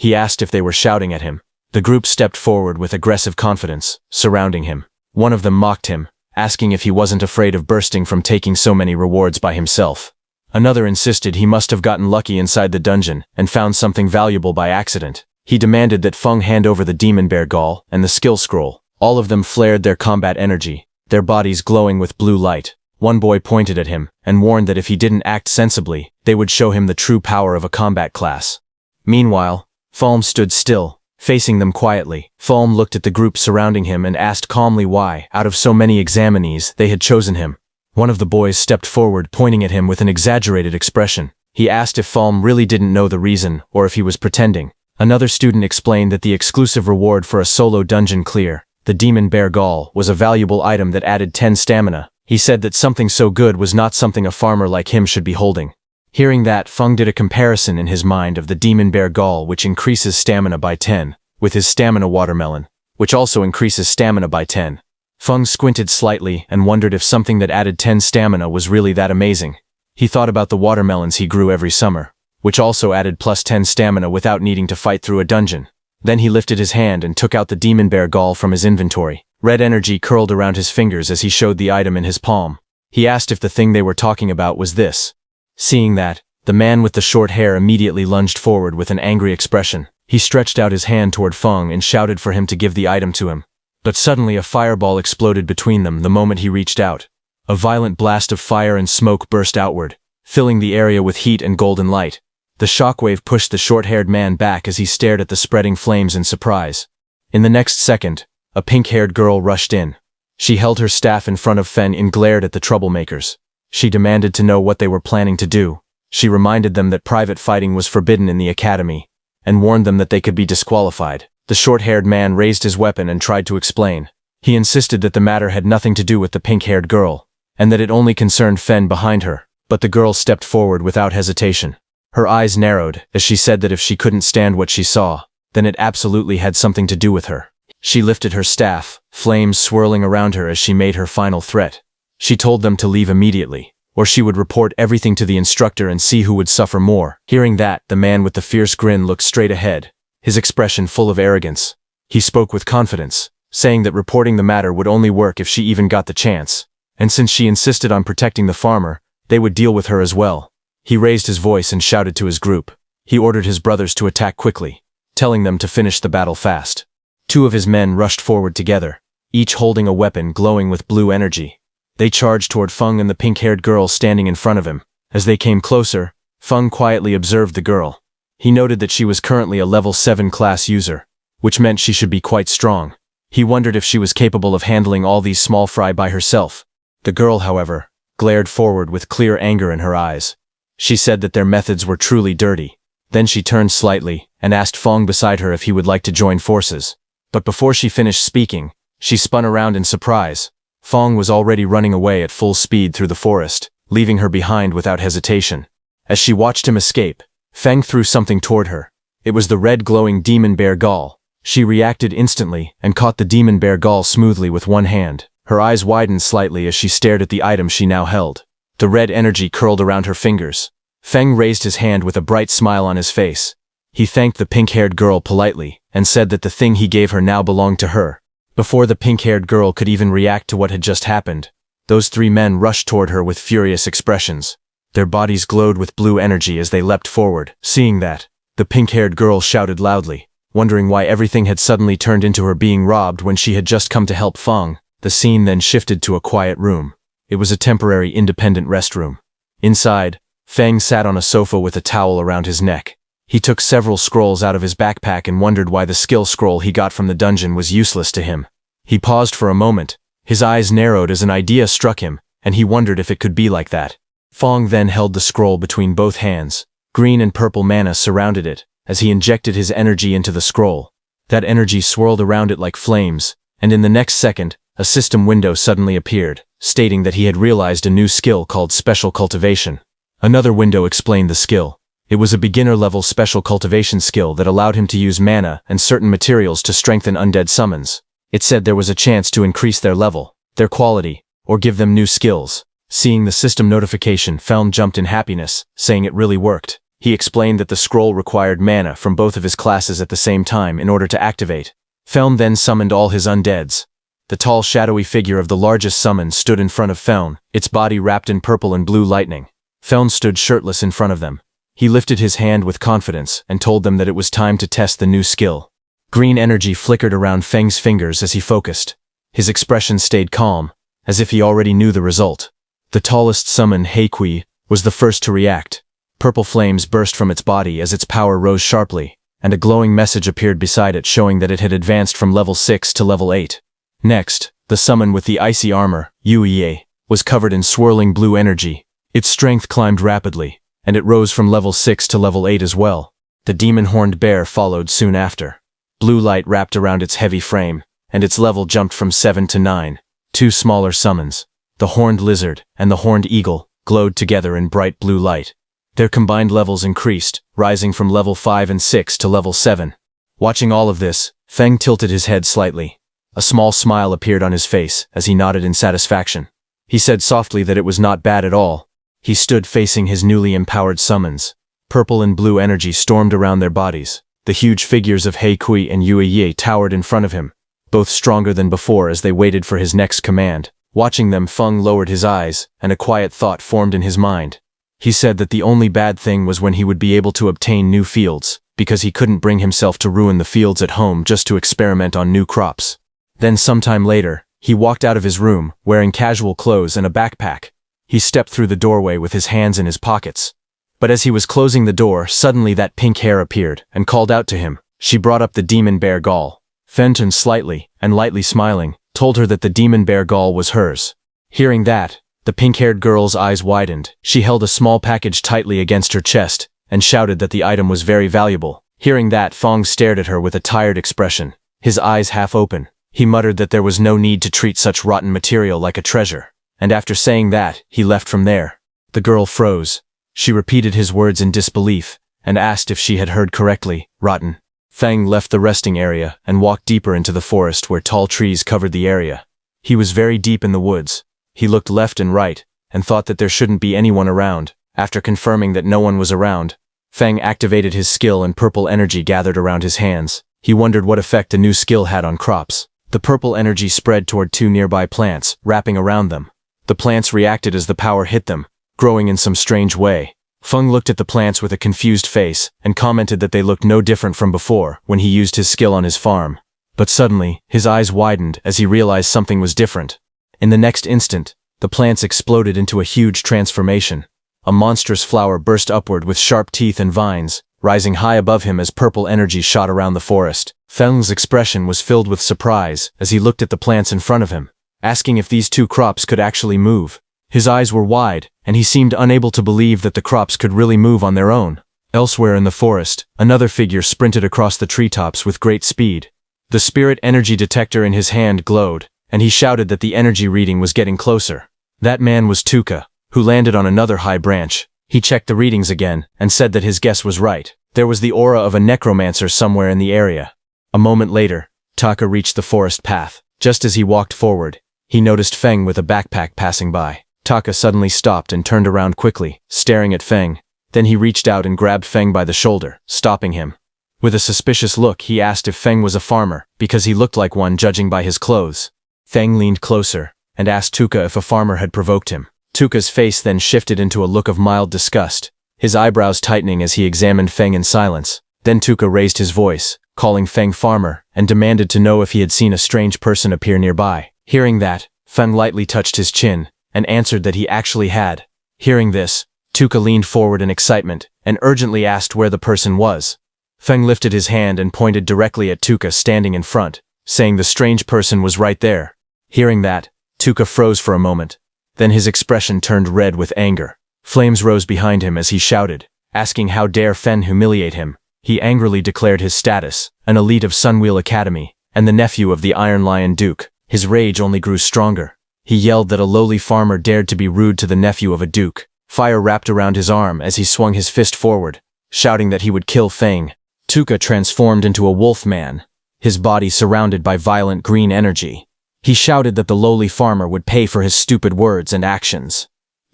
He asked if they were shouting at him. The group stepped forward with aggressive confidence, surrounding him. One of them mocked him, asking if he wasn't afraid of bursting from taking so many rewards by himself. Another insisted he must have gotten lucky inside the dungeon and found something valuable by accident. He demanded that Feng hand over the demon bear gall and the skill scroll. All of them flared their combat energy, their bodies glowing with blue light. One boy pointed at him and warned that if he didn't act sensibly, they would show him the true power of a combat class. Meanwhile, Falm stood still, facing them quietly. Falm looked at the group surrounding him and asked calmly why, out of so many examinees, they had chosen him. One of the boys stepped forward, pointing at him with an exaggerated expression. He asked if Falm really didn't know the reason, or if he was pretending. Another student explained that the exclusive reward for a solo dungeon clear, the Demon Bear Gall, was a valuable item that added 10 stamina. He said that something so good was not something a farmer like him should be holding. Hearing that, Feng did a comparison in his mind of the Demon Bear Gall, which increases stamina by 10, with his stamina watermelon, which also increases stamina by 10. Feng squinted slightly and wondered if something that added 10 stamina was really that amazing. He thought about the watermelons he grew every summer, which also added plus 10 stamina without needing to fight through a dungeon. Then he lifted his hand and took out the Demon Bear Gall from his inventory. Red energy curled around his fingers as he showed the item in his palm. He asked if the thing they were talking about was this. Seeing that, the man with the short hair immediately lunged forward with an angry expression. He stretched out his hand toward Feng and shouted for him to give the item to him. But suddenly a fireball exploded between them the moment he reached out. A violent blast of fire and smoke burst outward, filling the area with heat and golden light. The shockwave pushed the short-haired man back as he stared at the spreading flames in surprise. In the next second, a pink-haired girl rushed in. She held her staff in front of Fen and glared at the troublemakers. She demanded to know what they were planning to do. She reminded them that private fighting was forbidden in the academy, and warned them that they could be disqualified. The short-haired man raised his weapon and tried to explain. He insisted that the matter had nothing to do with the pink-haired girl, and that it only concerned Fen behind her. But the girl stepped forward without hesitation. Her eyes narrowed as she said that if she couldn't stand what she saw, then it absolutely had something to do with her. She lifted her staff, flames swirling around her as she made her final threat. She told them to leave immediately, or she would report everything to the instructor and see who would suffer more. Hearing that, the man with the fierce grin looked straight ahead, his expression full of arrogance. He spoke with confidence, saying that reporting the matter would only work if she even got the chance, and since she insisted on protecting the farmer, they would deal with her as well. He raised his voice and shouted to his group. He ordered his brothers to attack quickly, telling them to finish the battle fast. 2 of his men rushed forward together, each holding a weapon glowing with blue energy. They charged toward Feng and the pink-haired girl standing in front of him. As they came closer, Feng quietly observed the girl. He noted that she was currently a level 7 class user, which meant she should be quite strong. He wondered if she was capable of handling all these small fry by herself. The girl, however, glared forward with clear anger in her eyes. She said that their methods were truly dirty. Then she turned slightly and asked Feng beside her if he would like to join forces. But before she finished speaking, she spun around in surprise. Feng was already running away at full speed through the forest, leaving her behind without hesitation. As she watched him escape, Feng threw something toward her. It was the red glowing Demon Bear Gall. She reacted instantly and caught the Demon Bear Gall smoothly with one hand. Her eyes widened slightly as she stared at the item she now held. The red energy curled around her fingers. Feng raised his hand with a bright smile on his face. He thanked the pink-haired girl politely and said that the thing he gave her now belonged to her. Before the pink-haired girl could even react to what had just happened, those 3 men rushed toward her with furious expressions. Their bodies glowed with blue energy as they leapt forward. Seeing that, the pink-haired girl shouted loudly, wondering why everything had suddenly turned into her being robbed when she had just come to help Feng. The scene then shifted to a quiet room. It was a temporary independent restroom. Inside, Feng sat on a sofa with a towel around his neck. He took several scrolls out of his backpack and wondered why the skill scroll he got from the dungeon was useless to him. He paused for a moment. His eyes narrowed as an idea struck him, and he wondered if it could be like that. Feng then held the scroll between both hands. Green and purple mana surrounded it as he injected his energy into the scroll. That energy swirled around it like flames, and in the next second, a system window suddenly appeared, stating that he had realized a new skill called Special Cultivation. Another window explained the skill. It was a beginner-level special cultivation skill that allowed him to use mana and certain materials to strengthen undead summons. It said there was a chance to increase their level, their quality, or give them new skills. Seeing the system notification, Felm jumped in happiness, saying it really worked. He explained that the scroll required mana from both of his classes at the same time in order to activate. Feln then summoned all his undeads. The tall shadowy figure of the largest summon stood in front of Feln, its body wrapped in purple and blue lightning. Feln stood shirtless in front of them. He lifted his hand with confidence and told them that it was time to test the new skill. Green energy flickered around Feng's fingers as he focused. His expression stayed calm, as if he already knew the result. The tallest summon, Heikui, was the first to react. Purple flames burst from its body as its power rose sharply, and a glowing message appeared beside it showing that it had advanced from level 6 to level 8. Next, the summon with the icy armor, Yuye, was covered in swirling blue energy. Its strength climbed rapidly, and it rose from level 6 to level 8 as well. The demon-horned bear followed soon after. Blue light wrapped around its heavy frame, and its level jumped from 7 to 9. Two smaller summons, the horned lizard and the horned eagle, glowed together in bright blue light. Their combined levels increased, rising from level 5 and 6 to level 7. Watching all of this, Feng tilted his head slightly. A small smile appeared on his face as he nodded in satisfaction. He said softly that it was not bad at all. He stood facing his newly empowered summons. Purple and blue energy stormed around their bodies. The huge figures of Heikui and Yuye towered in front of him, both stronger than before as they waited for his next command. Watching them, Feng lowered his eyes, and a quiet thought formed in his mind. He said that the only bad thing was when he would be able to obtain new fields, because he couldn't bring himself to ruin the fields at home just to experiment on new crops. Then sometime later, he walked out of his room, wearing casual clothes and a backpack. He stepped through the doorway with his hands in his pockets. But as he was closing the door, suddenly that pink hair appeared and called out to him. She brought up the demon bear Gaul. Fenton slightly, and lightly smiling, told her that the demon bear Gaul was hers. Hearing that, the pink-haired girl's eyes widened. She held a small package tightly against her chest, and shouted that the item was very valuable. Hearing that, Feng stared at her with a tired expression, his eyes half open. He muttered that there was no need to treat such rotten material like a treasure, and after saying that, he left from there. The girl froze. She repeated his words in disbelief, and asked if she had heard correctly, rotten. Feng left the resting area and walked deeper into the forest where tall trees covered the area. He was very deep in the woods. He looked left and right, and thought that there shouldn't be anyone around. After confirming that no one was around, Feng activated his skill and purple energy gathered around his hands. He wondered what effect a new skill had on crops. The purple energy spread toward two nearby plants, wrapping around them. The plants reacted as the power hit them, growing in some strange way. Feng looked at the plants with a confused face, and commented that they looked no different from before, when he used his skill on his farm. But suddenly, his eyes widened as he realized something was different. In the next instant, the plants exploded into a huge transformation. A monstrous flower burst upward with sharp teeth and vines, rising high above him as purple energy shot around the forest. Feng's expression was filled with surprise as he looked at the plants in front of him, asking if these two crops could actually move. His eyes were wide, and he seemed unable to believe that the crops could really move on their own. Elsewhere in the forest, another figure sprinted across the treetops with great speed. The spirit energy detector in his hand glowed, and he shouted that the energy reading was getting closer. That man was Tuka, who landed on another high branch. He checked the readings again, and said that his guess was right. There was the aura of a necromancer somewhere in the area. A moment later, Taka reached the forest path. Just as he walked forward, he noticed Feng with a backpack passing by. Taka suddenly stopped and turned around quickly, staring at Feng. Then he reached out and grabbed Feng by the shoulder, stopping him. With a suspicious look, he asked if Feng was a farmer, because he looked like one judging by his clothes. Feng leaned closer, and asked Tuka if a farmer had provoked him. Tuka's face then shifted into a look of mild disgust, his eyebrows tightening as he examined Feng in silence. Then Tuka raised his voice, calling Feng farmer, and demanded to know if he had seen a strange person appear nearby. Hearing that, Feng lightly touched his chin, and answered that he actually had. Hearing this, Tuka leaned forward in excitement, and urgently asked where the person was. Feng lifted his hand and pointed directly at Tuka standing in front, saying the strange person was right there. Hearing that, Tuka froze for a moment. Then his expression turned red with anger. Flames rose behind him as he shouted, asking how dare Feng humiliate him. He angrily declared his status, an elite of Sunwheel Academy, and the nephew of the Iron Lion Duke. His rage only grew stronger. He yelled that a lowly farmer dared to be rude to the nephew of a duke. Fire wrapped around his arm as he swung his fist forward, shouting that he would kill Feng. Tuka transformed into a wolf man, his body surrounded by violent green energy. He shouted that the lowly farmer would pay for his stupid words and actions.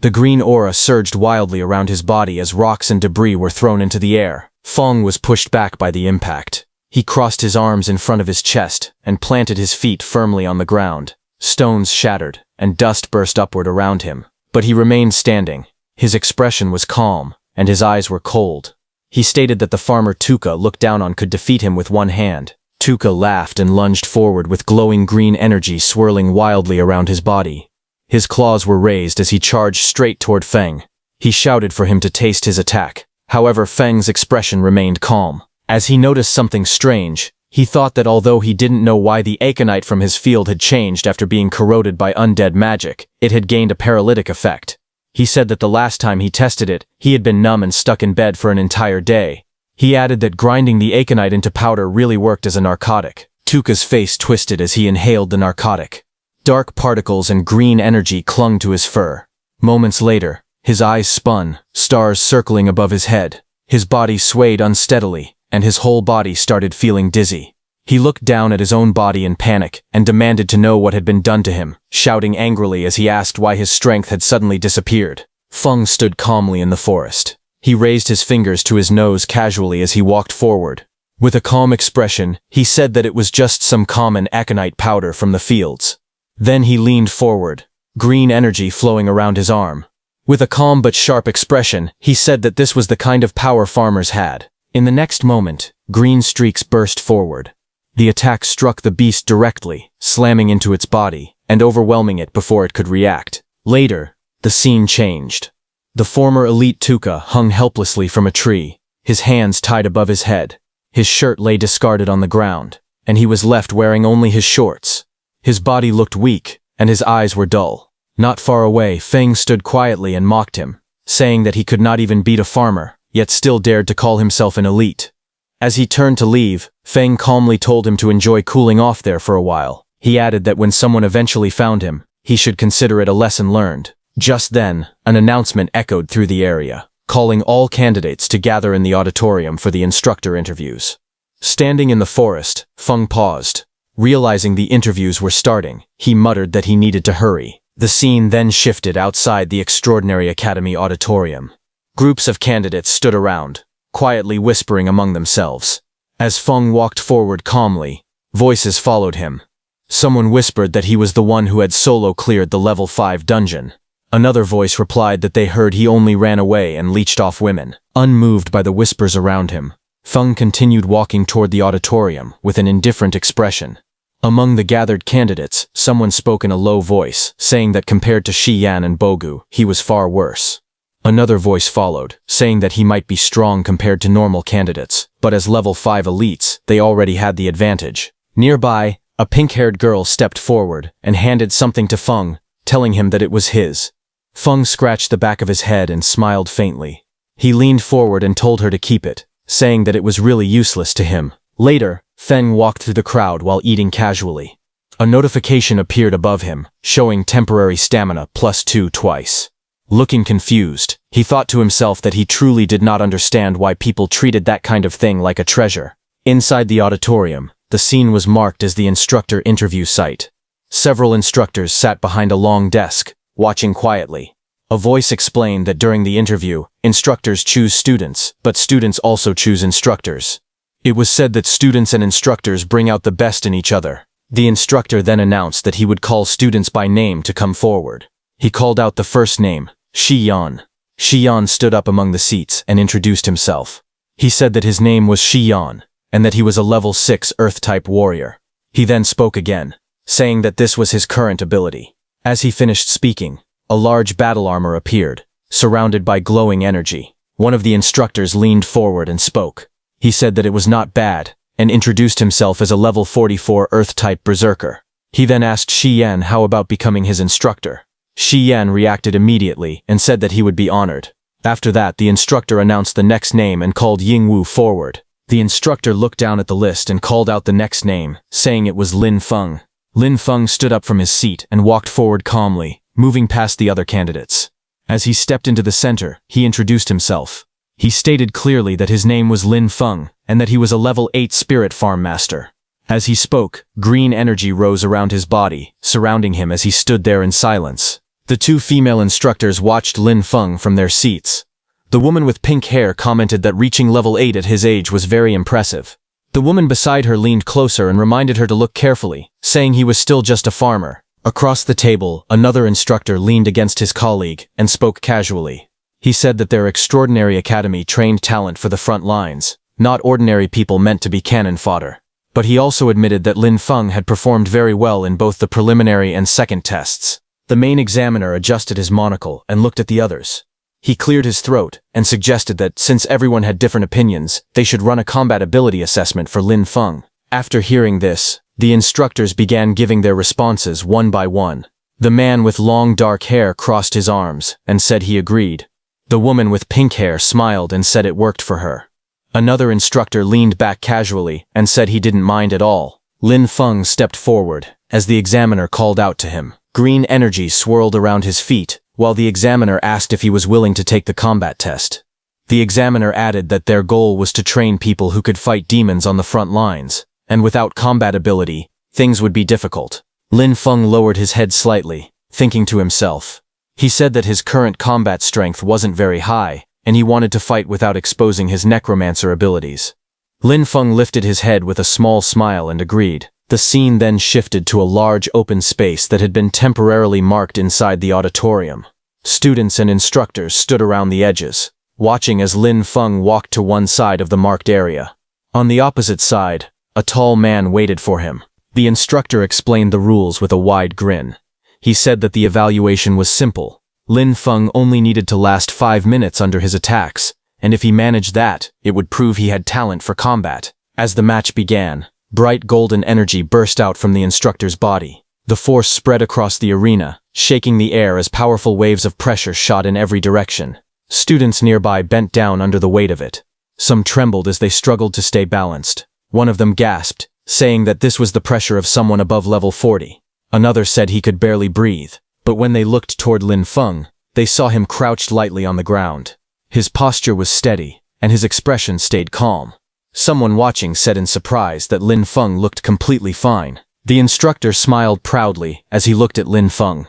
The green aura surged wildly around his body as rocks and debris were thrown into the air. Feng was pushed back by the impact. He crossed his arms in front of his chest and planted his feet firmly on the ground. Stones shattered, and dust burst upward around him. But he remained standing. His expression was calm, and his eyes were cold. He stated that the farmer Tuka looked down on could defeat him with one hand. Tuka laughed and lunged forward with glowing green energy swirling wildly around his body. His claws were raised as he charged straight toward Feng. He shouted for him to taste his attack. However, Feng's expression remained calm. As he noticed something strange, he thought that although he didn't know why the Aconite from his field had changed after being corroded by undead magic, it had gained a paralytic effect. He said that the last time he tested it, he had been numb and stuck in bed for an entire day. He added that grinding the Aconite into powder really worked as a narcotic. Tuka's face twisted as he inhaled the narcotic. Dark particles and green energy clung to his fur. Moments later, his eyes spun, stars circling above his head. His body swayed unsteadily, and his whole body started feeling dizzy. He looked down at his own body in panic and demanded to know what had been done to him, shouting angrily as he asked why his strength had suddenly disappeared. Feng stood calmly in the forest. He raised his fingers to his nose casually as he walked forward. With a calm expression, he said that it was just some common aconite powder from the fields. Then he leaned forward, green energy flowing around his arm. With a calm but sharp expression, he said that this was the kind of power farmers had. In the next moment, green streaks burst forward. The attack struck the beast directly, slamming into its body and overwhelming it before it could react. Later, the scene changed. The former elite Tuka hung helplessly from a tree, his hands tied above his head. His shirt lay discarded on the ground, and he was left wearing only his shorts. His body looked weak, and his eyes were dull. Not far away, Feng stood quietly and mocked him, saying that he could not even beat a farmer, yet still dared to call himself an elite. As he turned to leave, Feng calmly told him to enjoy cooling off there for a while. He added that when someone eventually found him, he should consider it a lesson learned. Just then, an announcement echoed through the area, calling all candidates to gather in the auditorium for the instructor interviews. Standing in the forest, Feng paused. Realizing the interviews were starting, he muttered that he needed to hurry. The scene then shifted outside the Extraordinary Academy auditorium. Groups of candidates stood around, quietly whispering among themselves. As Feng walked forward calmly, voices followed him. Someone whispered that he was the one who had solo cleared the level 5 dungeon. Another voice replied that they heard he only ran away and leeched off women. Unmoved by the whispers around him, Feng continued walking toward the auditorium with an indifferent expression. Among the gathered candidates, someone spoke in a low voice, saying that compared to Shi Yan and Bogu, he was far worse. Another voice followed, saying that he might be strong compared to normal candidates, but as level 5 elites, they already had the advantage. Nearby, a pink-haired girl stepped forward and handed something to Feng, telling him that it was his. Feng scratched the back of his head and smiled faintly. He leaned forward and told her to keep it, saying that it was really useless to him. Later, Feng walked through the crowd while eating casually. A notification appeared above him, showing temporary stamina +2 twice. Looking confused, he thought to himself that he truly did not understand why people treated that kind of thing like a treasure. Inside the auditorium, the scene was marked as the instructor interview site. Several instructors sat behind a long desk, watching quietly. A voice explained that during the interview, instructors choose students, but students also choose instructors. It was said that students and instructors bring out the best in each other. The instructor then announced that he would call students by name to come forward. He called out the first name, Shi Yan. Shi Yan stood up among the seats and introduced himself. He said that his name was Shi Yan, and that he was a level 6 Earth-type warrior. He then spoke again, saying that this was his current ability. As he finished speaking, a large battle armor appeared, surrounded by glowing energy. One of the instructors leaned forward and spoke. He said that it was not bad, and introduced himself as a level 44 Earth-type berserker. He then asked Shi Yan how about becoming his instructor. Shi Yan reacted immediately and said that he would be honored. After that, the instructor announced the next name and called Yingwu forward. The instructor looked down at the list and called out the next name, saying it was Lin Feng. Lin Feng stood up from his seat and walked forward calmly, moving past the other candidates. As he stepped into the center, he introduced himself. He stated clearly that his name was Lin Feng, and that he was a level 8 spirit farm master. As he spoke, green energy rose around his body, surrounding him as he stood there in silence. The The two female instructors watched Lin Feng from their seats. The woman with pink hair commented that reaching level 8 at his age was very impressive. The woman beside her leaned closer and reminded her to look carefully, saying he was still just a farmer. Across the table, another instructor leaned against his colleague and spoke casually. He said that their extraordinary academy trained talent for the front lines, not ordinary people meant to be cannon fodder. But he also admitted that Lin Feng had performed very well in both the preliminary and second tests. The main examiner adjusted his monocle and looked at the others. He cleared his throat and suggested that, since everyone had different opinions, they should run a combat ability assessment for Lin Feng. After hearing this, the instructors began giving their responses one by one. The man with long dark hair crossed his arms and said he agreed. The woman with pink hair smiled and said it worked for her. Another instructor leaned back casually and said he didn't mind at all. Lin Feng stepped forward as the examiner called out to him. Green energy swirled around his feet, while the examiner asked if he was willing to take the combat test. The examiner added that their goal was to train people who could fight demons on the front lines, and without combat ability, things would be difficult. Lin Feng lowered his head slightly, thinking to himself. He said that his current combat strength wasn't very high, and he wanted to fight without exposing his necromancer abilities. Lin Feng lifted his head with a small smile and agreed. The scene then shifted to a large open space that had been temporarily marked inside the auditorium. Students and instructors stood around the edges, watching as Lin Feng walked to one side of the marked area. On the opposite side, a tall man waited for him. The instructor explained the rules with a wide grin. He said that the evaluation was simple. Lin Feng only needed to last 5 minutes under his attacks, and if he managed that, it would prove he had talent for combat. As the match began, bright golden energy burst out from the instructor's body. The force spread across the arena, shaking the air as powerful waves of pressure shot in every direction. Students nearby bent down under the weight of it. Some trembled as they struggled to stay balanced. One of them gasped, saying that this was the pressure of someone above level 40. Another said he could barely breathe, but when they looked toward Lin Feng, they saw him crouched lightly on the ground. His posture was steady, and his expression stayed calm. Someone watching said in surprise that Lin Feng looked completely fine. The instructor smiled proudly as he looked at Lin Feng.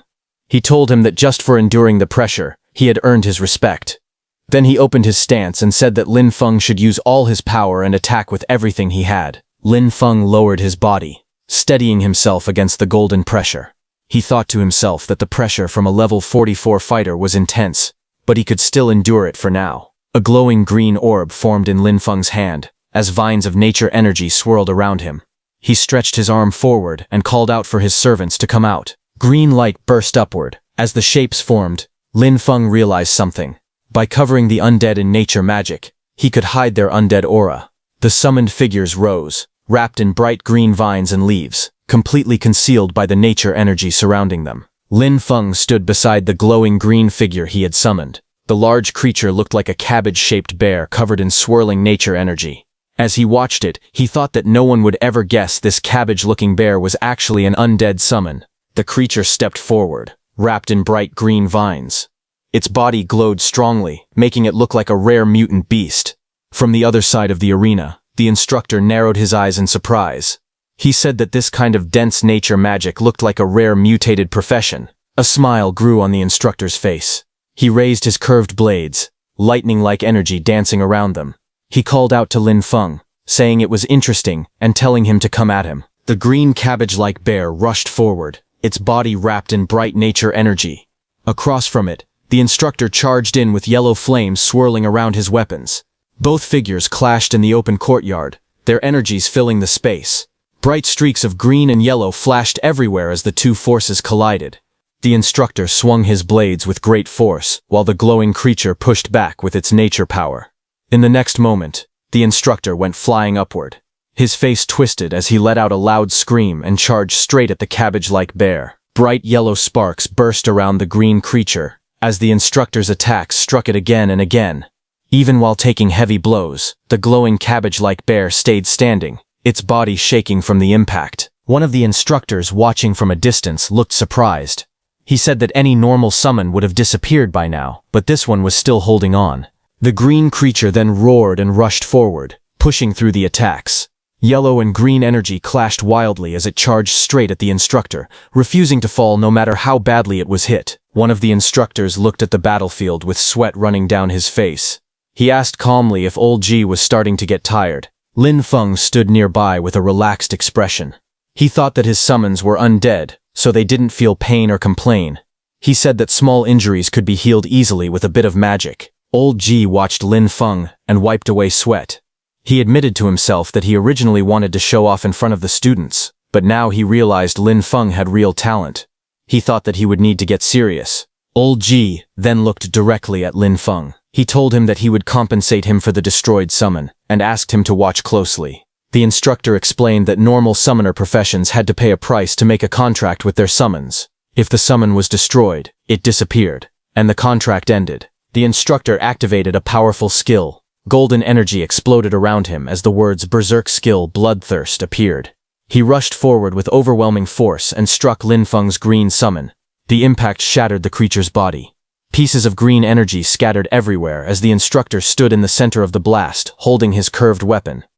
He told him that just for enduring the pressure, he had earned his respect. Then he opened his stance and said that Lin Feng should use all his power and attack with everything he had. Lin Feng lowered his body, steadying himself against the golden pressure. He thought to himself that the pressure from a level 44 fighter was intense, but he could still endure it for now. A glowing green orb formed in Lin Feng's hand, as vines of nature energy swirled around him. He stretched his arm forward and called out for his servants to come out. Green light burst upward. As the shapes formed, Lin Feng realized something. By covering the undead in nature magic, he could hide their undead aura. The summoned figures rose, wrapped in bright green vines and leaves, completely concealed by the nature energy surrounding them. Lin Feng stood beside the glowing green figure he had summoned. The large creature looked like a cabbage-shaped bear covered in swirling nature energy. As he watched it, he thought that no one would ever guess this cabbage-looking bear was actually an undead summon. The creature stepped forward, wrapped in bright green vines. Its body glowed strongly, making it look like a rare mutant beast. From the other side of the arena, the instructor narrowed his eyes in surprise. He said that this kind of dense nature magic looked like a rare mutated profession. A smile grew on the instructor's face. He raised his curved blades, lightning-like energy dancing around them. He called out to Lin Feng, saying it was interesting and telling him to come at him. The green cabbage-like bear rushed forward, its body wrapped in bright nature energy. Across from it, the instructor charged in with yellow flames swirling around his weapons. Both figures clashed in the open courtyard, their energies filling the space. Bright streaks of green and yellow flashed everywhere as the two forces collided. The instructor swung his blades with great force, while the glowing creature pushed back with its nature power. In the next moment, the instructor went flying upward. His face twisted as he let out a loud scream and charged straight at the cabbage-like bear. Bright yellow sparks burst around the green creature, as the instructor's attacks struck it again and again. Even while taking heavy blows, the glowing cabbage-like bear stayed standing, its body shaking from the impact. One of the instructors watching from a distance looked surprised. He said that any normal summon would have disappeared by now, but this one was still holding on. The green creature then roared and rushed forward, pushing through the attacks. Yellow and green energy clashed wildly as it charged straight at the instructor, refusing to fall no matter how badly it was hit. One of the instructors looked at the battlefield with sweat running down his face. He asked calmly if Old Ji was starting to get tired. Lin Feng stood nearby with a relaxed expression. He thought that his summons were undead, so they didn't feel pain or complain. He said that small injuries could be healed easily with a bit of magic. Old Ji watched Lin Feng and wiped away sweat. He admitted to himself that he originally wanted to show off in front of the students, but now he realized Lin Feng had real talent. He thought that he would need to get serious. Old Ji then looked directly at Lin Feng. He told him that he would compensate him for the destroyed summon, and asked him to watch closely. The instructor explained that normal summoner professions had to pay a price to make a contract with their summons. If the summon was destroyed, it disappeared, and the contract ended. The instructor activated a powerful skill. Golden energy exploded around him as the words Berserk Skill Bloodthirst appeared. He rushed forward with overwhelming force and struck Lin Feng's green summon. The impact shattered the creature's body. Pieces of green energy scattered everywhere as the instructor stood in the center of the blast, holding his curved weapon.